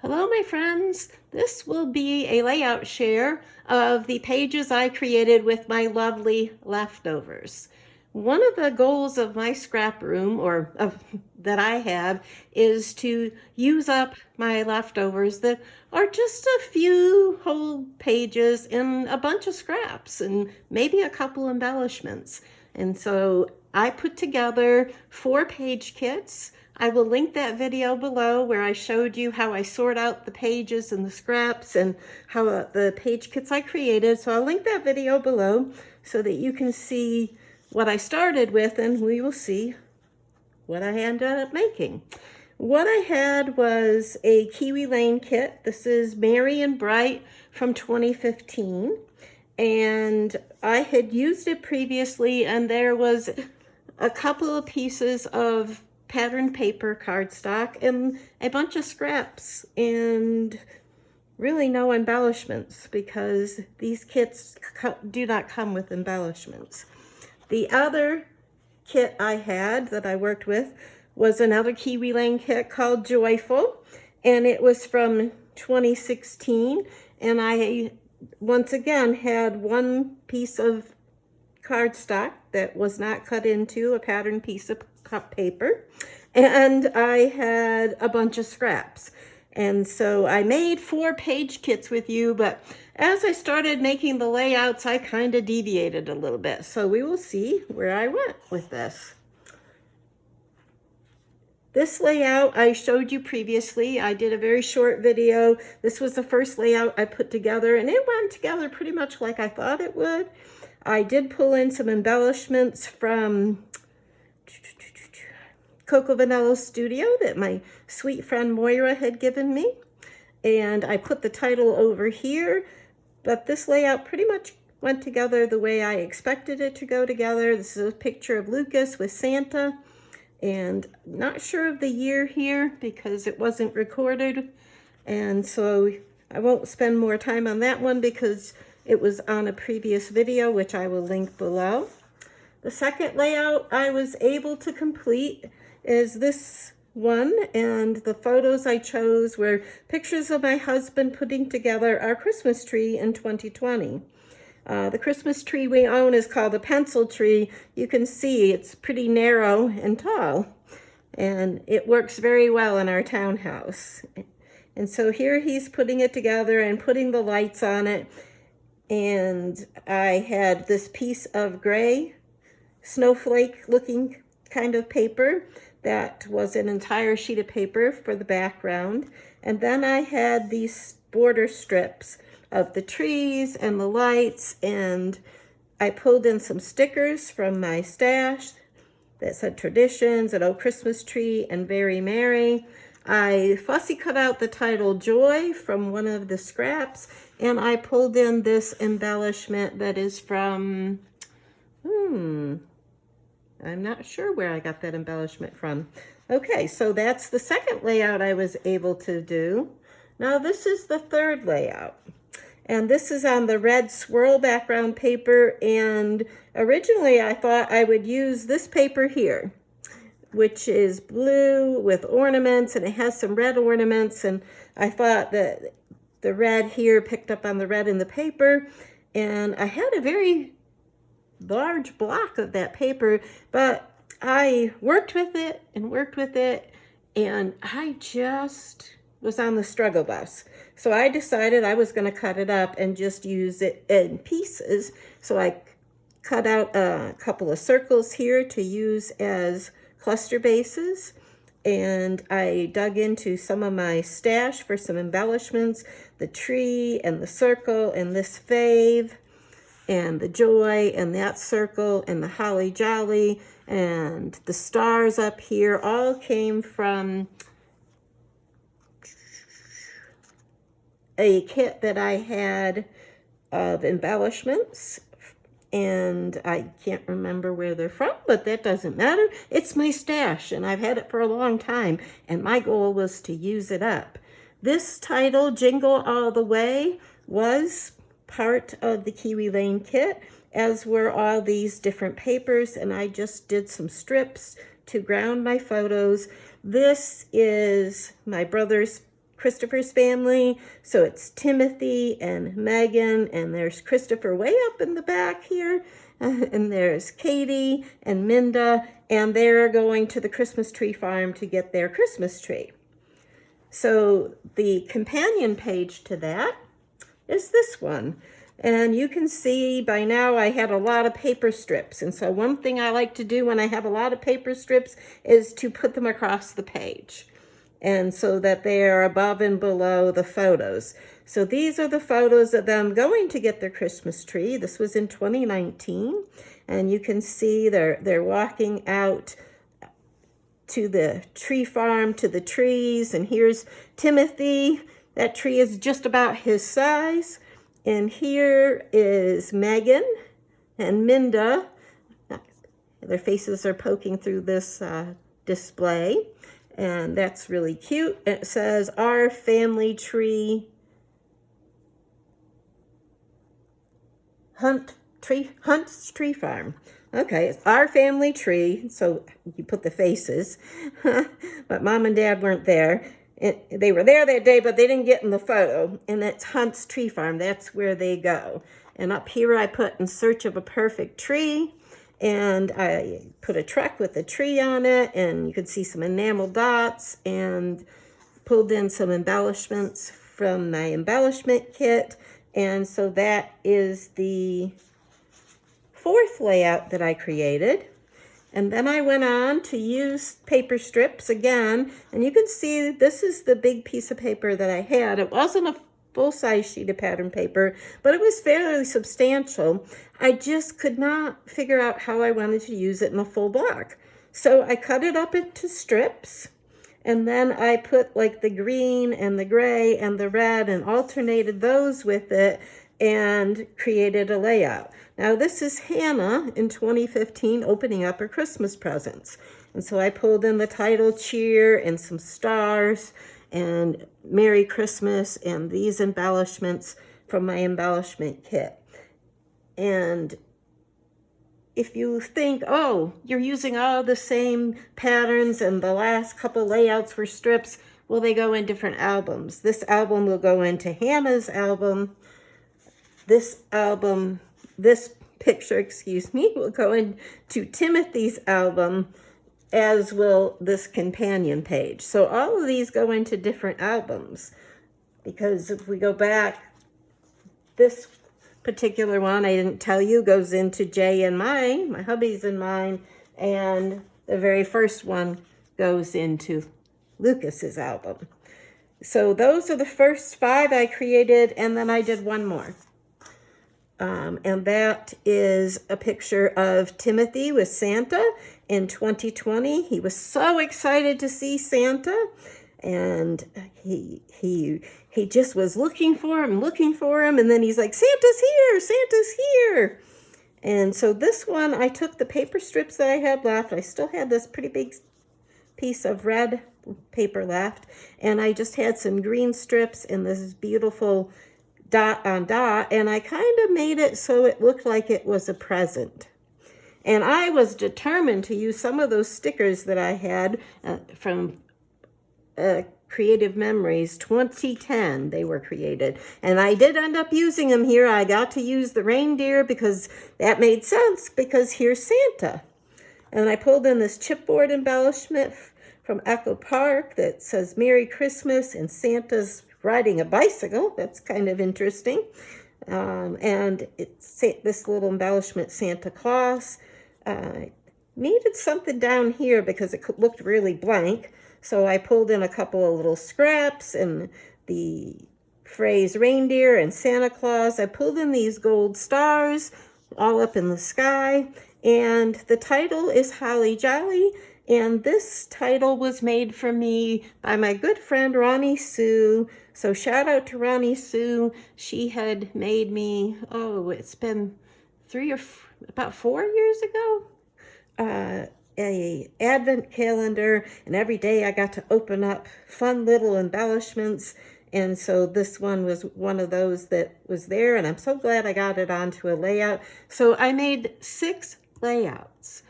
Hello, my friends. This will be a layout share of the pages I created with my lovely leftovers. One of the goals of my scrap room, that I have, is to use up my leftovers that are just a few whole pages and a bunch of scraps and maybe a couple embellishments. And so I put together 4-page kits. I will link that video below where I showed you how I sort out the pages and the scraps and how the page kits I created. So I'll link that video below so that you can see what I started with, and we will see what I ended up making. What I had was a Kiwi Lane kit. This is Merry and Bright from 2015. And I had used it previously, and there was a couple of pieces of patterned paper cardstock and a bunch of scraps and really no embellishments because these kits do not come with embellishments. The other kit I had that I worked with was another Kiwi Lane kit called Joyful, and it was from 2016, and I once again had one piece of cardstock that was not cut into a patterned piece of cut paper, and I had a bunch of scraps. And so I made 4-page kits with you, but as I started making the layouts, I kind of deviated a little bit. So we will see where I went with this. This layout I showed you previously. I did a very short video. This was the first layout I put together, and it went together pretty much like I thought it would. I did pull in some embellishments from Cocoa Vanilla Studio that my sweet friend Moira had given me. And I put the title over here, but this layout pretty much went together the way I expected it to go together. This is a picture of Lucas with Santa, and not sure of the year here because it wasn't recorded. And so I won't spend more time on that one because it was on a previous video, which I will link below. The second layout I was able to complete is this one, and the photos I chose were pictures of my husband putting together our Christmas tree in 2020. The Christmas tree we own is called a pencil tree. You can see it's pretty narrow and tall, and it works very well in our townhouse. And so here he's putting it together and putting the lights on it. And I had this piece of gray snowflake looking kind of paper that was an entire sheet of paper for the background. And then I had these border strips of the trees and the lights, and I pulled in some stickers from my stash that said Traditions, an old Christmas tree, and Very Merry. I fussy cut out the title Joy from one of the scraps, and I pulled in this embellishment that is from, I'm not sure where I got that embellishment from. Okay, so that's the second layout I was able to do. Now this is the third layout. And this is on the red swirl background paper. And originally I thought I would use this paper here, which is blue with ornaments, and it has some red ornaments. And I thought that the red here picked up on the red in the paper. And I had a very large block of that paper, but I worked with it, and I just was on the struggle bus. So I decided I was going to cut it up and just use it in pieces. So I cut out a couple of circles here to use as cluster bases, and I dug into some of my stash for some embellishments, the tree and the circle and this fave, and the joy and that circle and the holly jolly and the stars up here all came from a kit that I had of embellishments, and I can't remember where they're from, but that doesn't matter. It's my stash, and I've had it for a long time, and my goal was to use it up. This title, Jingle All the Way, was part of the Kiwi Lane kit, as were all these different papers, and I just did some strips to ground my photos. This is my brother's Christopher's family. So it's Timothy and Megan, and there's Christopher way up in the back here. And there's Katie and Minda, and they're going to the Christmas tree farm to get their Christmas tree. So the companion page to that is this one. And you can see by now I had a lot of paper strips. And so one thing I like to do when I have a lot of paper strips is to put them across the page. And so that they are above and below the photos. So these are the photos of them going to get their Christmas tree. This was in 2019. And you can see they're walking out to the tree farm, to the trees. And here's Timothy. That tree is just about his size. And here is Megan and Minda. Their faces are poking through this display. And that's really cute. It says, our family tree Hunt's Tree Farm. Okay, it's our family tree. So you put the faces. But Mom and Dad weren't there. They were there that day, but they didn't get in the photo. And it's Hunt's Tree Farm. That's where they go. And up here I put in search of a perfect tree. And I put a truck with a tree on it. And you could see some enamel dots. And pulled in some embellishments from my embellishment kit. And so that is the fourth layout that I created. And then I went on to use paper strips again. And you can see this is the big piece of paper that I had. It wasn't a full-size sheet of pattern paper, but it was fairly substantial. I just could not figure out how I wanted to use it in a full block. So I cut it up into strips. And then I put like the green and the gray and the red and alternated those with it and created a layout. Now this is Hannah in 2015 opening up her Christmas presents. And so I pulled in the title cheer and some stars and Merry Christmas and these embellishments from my embellishment kit. And if you think, oh, you're using all the same patterns and the last couple layouts were strips, well, they go in different albums. This album will go into Hannah's album. This picture, will go into Timothy's album, as will this companion page. So all of these go into different albums. Because if we go back, this particular one, I didn't tell you, goes into Jay and mine, my hubby's and mine, and the very first one goes into Lucas's album. So those are the first 5 I created, and then I did one more. And that is a picture of Timothy with Santa in 2020. He was so excited to see Santa, and he just was looking for him, and then he's like, Santa's here, Santa's here. And so this one, I took the paper strips that I had left. I still had this pretty big piece of red paper left, and I just had some green strips and this beautiful dot on dot, and I kind of made it so it looked like it was a present. And I was determined to use some of those stickers that I had from Creative Memories 2010. They were created, and I did end up using them here. I got to use the reindeer because that made sense, because here's Santa. And I pulled in this chipboard embellishment from Echo Park that says Merry Christmas, and Santa's riding a bicycle. That's kind of interesting. And it's this little embellishment, Santa Claus. Needed something down here because it looked really blank. So I pulled in a couple of little scraps and the phrase reindeer and Santa Claus. I pulled in these gold stars all up in the sky. And the title is Holly Jolly. And this title was made for me by my good friend Roni Sue. So shout out to Roni Sue. She had made me, it's been about 4 years ago, a advent calendar, and every day I got to open up fun little embellishments. And so this one was one of those that was there, and I'm so glad I got it onto a layout. So I made 6 layouts.